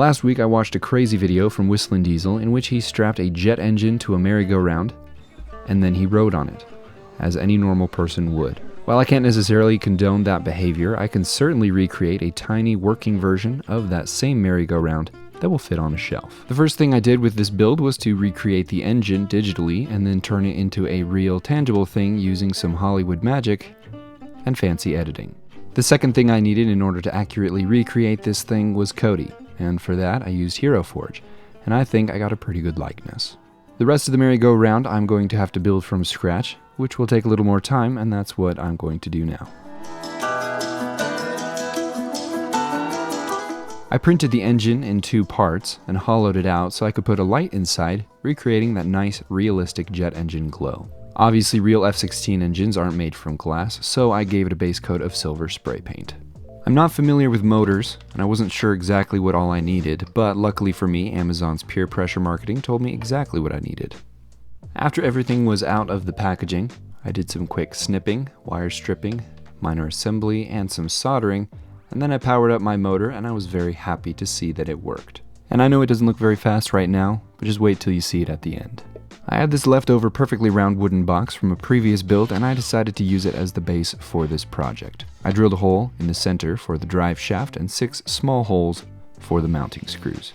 Last week I watched a crazy video from WhistlinDiesel in which he strapped a jet engine to a merry-go-round and then he rode on it, as any normal person would. While I can't necessarily condone that behavior, I can certainly recreate a tiny working version of that same merry-go-round that will fit on a shelf. The first thing I did with this build was to recreate the engine digitally and then turn it into a real tangible thing using some Hollywood magic and fancy editing. The second thing I needed in order to accurately recreate this thing was Cody, and for that I used Hero Forge, and I think I got a pretty good likeness. The rest of the merry-go-round I'm going to have to build from scratch, which will take a little more time, and that's what I'm going to do now. I printed the engine in 2 parts and hollowed it out so I could put a light inside, recreating that nice realistic jet engine glow. Obviously real F-16 engines aren't made from glass, so I gave it a base coat of silver spray paint. I'm not familiar with motors, and I wasn't sure exactly what all I needed, but luckily for me, Amazon's peer pressure marketing told me exactly what I needed. After everything was out of the packaging, I did some quick snipping, wire stripping, minor assembly, and some soldering, and then I powered up my motor and I was very happy to see that it worked. And I know it doesn't look very fast right now, but just wait till you see it at the end. I had this leftover perfectly round wooden box from a previous build and I decided to use it as the base for this project. I drilled a hole in the center for the drive shaft and 6 small holes for the mounting screws.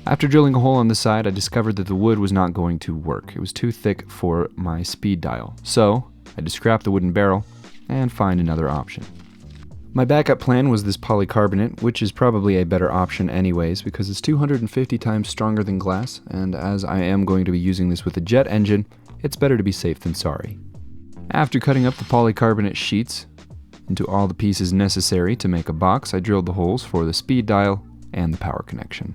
After drilling a hole on the side, I discovered that the wood was not going to work. It was too thick for my speed dial, so I had to scrap the wooden barrel and find another option. My backup plan was this polycarbonate, which is probably a better option anyways because it's 250 times stronger than glass, and as I am going to be using this with a jet engine, it's better to be safe than sorry. After cutting up the polycarbonate sheets into all the pieces necessary to make a box, I drilled the holes for the speed dial and the power connection.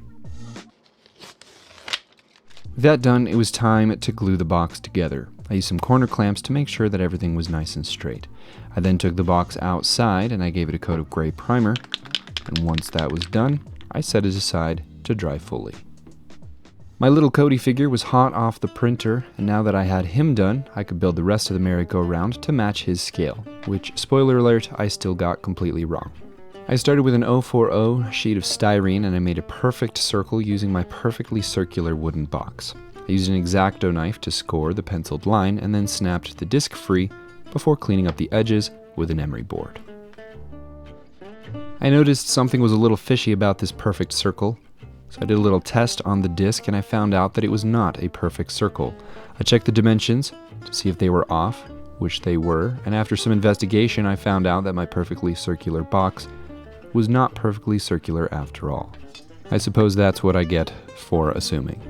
With that done, it was time to glue the box together. I used some corner clamps to make sure that everything was nice and straight. I then took the box outside and I gave it a coat of gray primer, and once that was done, I set it aside to dry fully. My little Cody figure was hot off the printer, and now that I had him done, I could build the rest of the merry-go-round to match his scale, which, spoiler alert, I still got completely wrong. I started with an 040 sheet of styrene and I made a perfect circle using my perfectly circular wooden box. I used an X-Acto knife to score the penciled line and then snapped the disc free before cleaning up the edges with an emery board. I noticed something was a little fishy about this perfect circle, so I did a little test on the disc and I found out that it was not a perfect circle. I checked the dimensions to see if they were off, which they were, and after some investigation I found out that my perfectly circular box was not perfectly circular after all. I suppose that's what I get for assuming.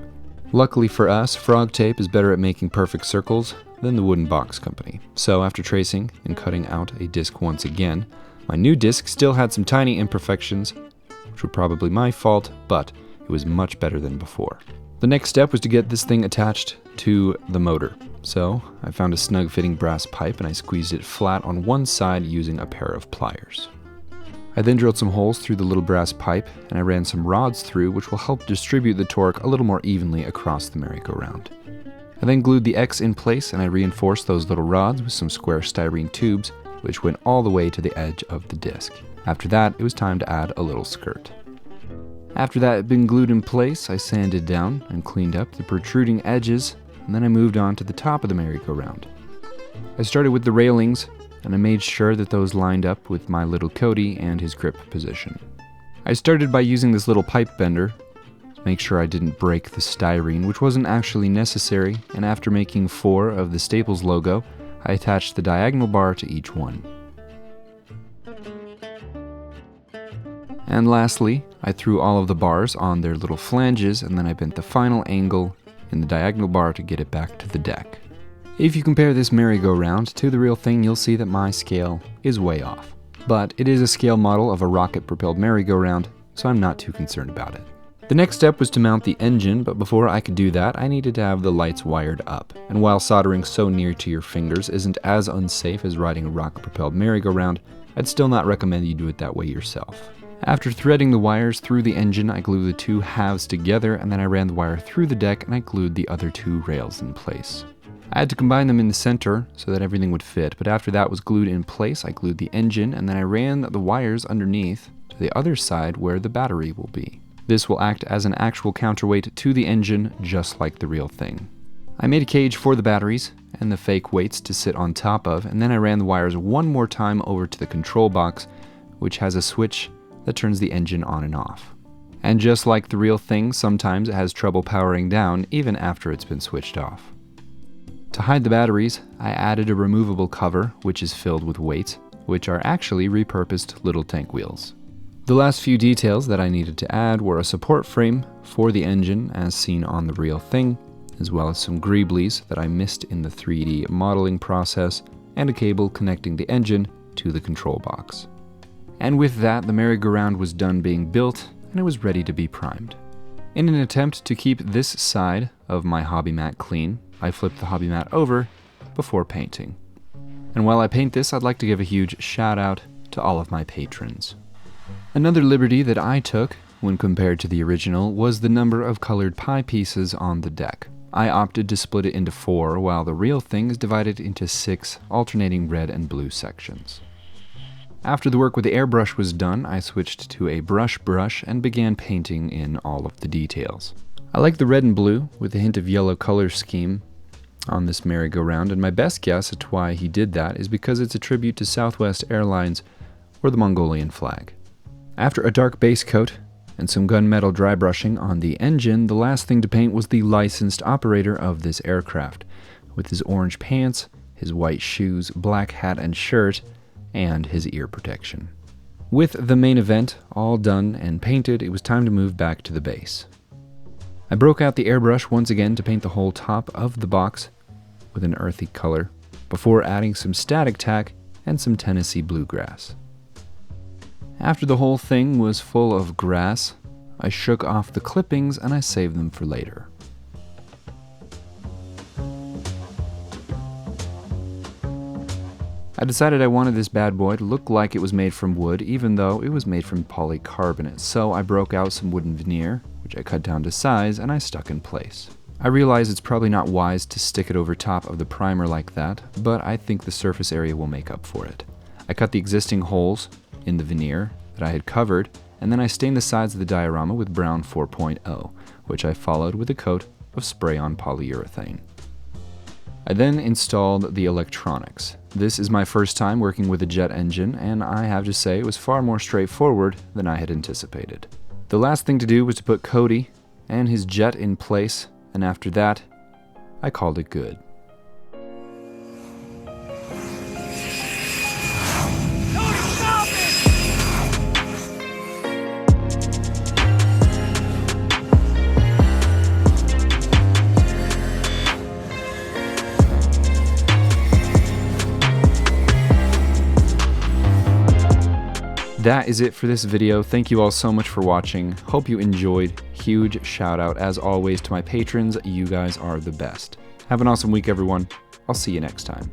Luckily for us, frog tape is better at making perfect circles than the wooden box company. So after tracing and cutting out a disc once again, my new disc still had some tiny imperfections, which were probably my fault, but it was much better than before. The next step was to get this thing attached to the motor. So I found a snug fitting brass pipe and I squeezed it flat on one side using a pair of pliers. I then drilled some holes through the little brass pipe and I ran some rods through, which will help distribute the torque a little more evenly across the merry-go-round. I then glued the X in place and I reinforced those little rods with some square styrene tubes, which went all the way to the edge of the disc. After that, it was time to add a little skirt. After that had been glued in place, I sanded down and cleaned up the protruding edges, and then I moved on to the top of the merry-go-round. I started with the railings, and I made sure that those lined up with my little Cody and his grip position. I started by using this little pipe bender to make sure I didn't break the styrene, which wasn't actually necessary, and after making 4 of the Staples logo, I attached the diagonal bar to each one. And lastly, I threw all of the bars on their little flanges, and then I bent the final angle in the diagonal bar to get it back to the deck. If you compare this merry-go-round to the real thing, you'll see that my scale is way off. But it is a scale model of a rocket-propelled merry-go-round, so I'm not too concerned about it. The next step was to mount the engine, but before I could do that, I needed to have the lights wired up. And while soldering so near to your fingers isn't as unsafe as riding a rocket-propelled merry-go-round, I'd still not recommend you do it that way yourself. After threading the wires through the engine, I glued the 2 halves together, and then I ran the wire through the deck and I glued the other 2 rails in place. I had to combine them in the center so that everything would fit, but after that was glued in place, I glued the engine and then I ran the wires underneath to the other side where the battery will be. This will act as an actual counterweight to the engine, just like the real thing. I made a cage for the batteries and the fake weights to sit on top of, and then I ran the wires one more time over to the control box, which has a switch that turns the engine on and off. And just like the real thing, sometimes it has trouble powering down even after it's been switched off. To hide the batteries, I added a removable cover, which is filled with weights, which are actually repurposed little tank wheels. The last few details that I needed to add were a support frame for the engine as seen on the real thing, as well as some greeblies that I missed in the 3D modeling process, and a cable connecting the engine to the control box. And with that, the merry-go-round was done being built, and it was ready to be primed. In an attempt to keep this side of my hobby mat clean, I flipped the hobby mat over before painting. And while I paint this, I'd like to give a huge shout out to all of my patrons. Another liberty that I took, when compared to the original, was the number of colored pie pieces on the deck. I opted to split it into 4, while the real thing is divided into 6 alternating red and blue sections. After the work with the airbrush was done, I switched to a brush and began painting in all of the details. I like the red and blue with a hint of yellow color scheme on this merry-go-round, and my best guess at why he did that is because it's a tribute to Southwest Airlines or the Mongolian flag. After a dark base coat and some gunmetal dry brushing on the engine, the last thing to paint was the licensed operator of this aircraft, with his orange pants, his white shoes, black hat and shirt, and his ear protection. With the main event all done and painted, it was time to move back to the base. I broke out the airbrush once again to paint the whole top of the box with an earthy color, before adding some static tack and some Tennessee bluegrass. After the whole thing was full of grass, I shook off the clippings and I saved them for later. I decided I wanted this bad boy to look like it was made from wood, even though it was made from polycarbonate, so I broke out some wooden veneer, which I cut down to size and I stuck in place. I realize it's probably not wise to stick it over top of the primer like that, but I think the surface area will make up for it. I cut the existing holes in the veneer that I had covered, and then I stained the sides of the diorama with brown 4.0, which I followed with a coat of spray-on polyurethane. I then installed the electronics. This is my first time working with a jet engine, and I have to say it was far more straightforward than I had anticipated. The last thing to do was to put Cody and his jet in place, and after that, I called it good. That is it for this video. Thank you all so much for watching. Hope you enjoyed. Huge shout out as always to my patrons. You guys are the best. Have an awesome week, everyone. I'll see you next time.